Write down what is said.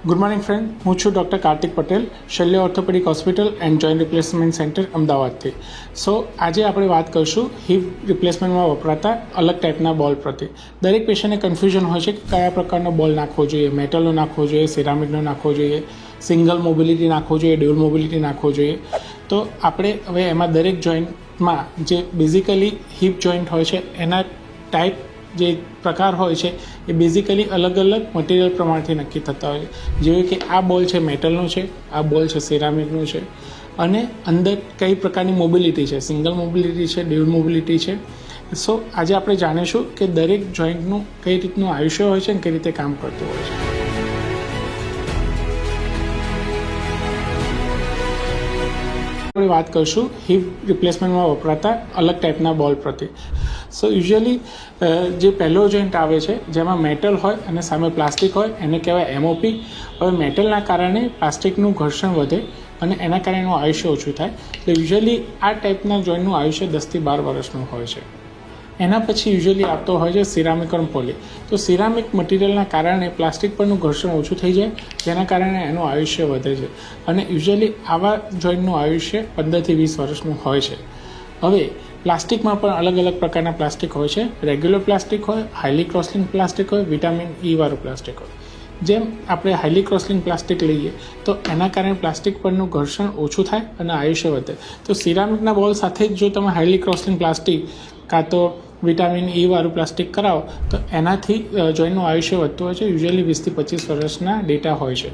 Good morning friend, હું છું doctor Kartik Patel, Shalya orthopaedic hospital and joint replacement centre અમદાવાદથી. So આજે આપણે વાત કરીશું હિપ રિપ્લેસમેન્ટમાં વપરાતા અલગ ટાઈપના બોલ પ્રત્યે. દરેક પેશન્ટને કન્ફ્યુઝન હોય છે કે કયા પ્રકારનો બોલ નાખવો જોઈએ, મેટલનો નાખવો જોઈએ, સિરામિકનો નાખવો જોઈએ, સિંગલ મોબિલિટી નાખવો જોઈએ, ડ્યુઅલ મોબિલિટી નાખવો જોઈએ. તો આપણે હવે એમાં દરેક જોઈન્ટમાં જે બેઝિકલી હિપ જોઈન્ટ હોય છે એના ટાઈપ જે પ્રકાર હોય છે એ બેઝિકલી અલગ અલગ મટીરિયલ પ્રમાણથી નક્કી થતા હોય છે. જેવું કે આ બોલ છે મેટલનો છે, આ બોલ છે સિરામિકનું છે, અને અંદર કઈ પ્રકારની મોબિલિટી છે, સિંગલ મોબિલિટી છે, ડ્યુઅલ મોબિલિટી છે. સો આજે આપણે જાણીશું કે દરેક જોઈન્ટનું કઈ રીતનું આયુષ્ય હોય છે અને કઈ રીતે કામ કરતું હોય છે. આપણે વાત કરીશું હિપ રિપ્લેસમેન્ટમાં વપરાતા અલગ ટાઈપના બોલ પ્રત્યે. સો યુઝ્યુઅલી જે પહેલો જોઈન્ટ આવે છે જેમાં મેટલ હોય અને સામે પ્લાસ્ટિક હોય એને કહેવાય એમઓપી. હવે મેટલના કારણે પ્લાસ્ટિકનું ઘર્ષણ વધે અને એના કારણે એનું આયુષ્ય ઓછું થાય. તો યુઝ્યુઅલી આ ટાઈપના જોઈન્ટનું આયુષ્ય 10 થી 12 વર્ષનું હોય છે. એના પછી યુઝ્યુઅલી આવતો હોય છે સિરામિક અને પોલી. તો સિરામિક મટીરિયલના કારણે પ્લાસ્ટિક પરનું ઘર્ષણ ઓછું થઈ જાય, જેના કારણે એનું આયુષ્ય વધે છે અને યુઝ્યુઅલી આવા જોઈન્ટનું આયુષ્ય 15 થી 20 વર્ષનું હોય છે. હવે પ્લાસ્ટિકમાં પણ અલગ અલગ પ્રકારના પ્લાસ્ટિક હોય છે. રેગ્યુલર પ્લાસ્ટિક હોય, હાઈલી ક્રોસલિંક પ્લાસ્ટિક હોય, વિટામિન ઈ વાળું પ્લાસ્ટિક હોય. જેમ આપણે હાઈલી ક્રોસલિંક પ્લાસ્ટિક લઈએ તો એના કારણે પ્લાસ્ટિક પરનું ઘર્ષણ ઓછું થાય અને આયુષ્ય વધે. તો સિરામિકના બોલ સાથે જ જો તમે હાઈલી ક્રોસલિંક પ્લાસ્ટિક કાં તો વિટામિન ઈ વાળું પ્લાસ્ટિક કરાવો તો એનાથી જોઈન્ટનું આયુષ્ય વધતું હોય છે. યુઝ્યુઅલી 20 થી 25 વર્ષના ડેટા હોય છે.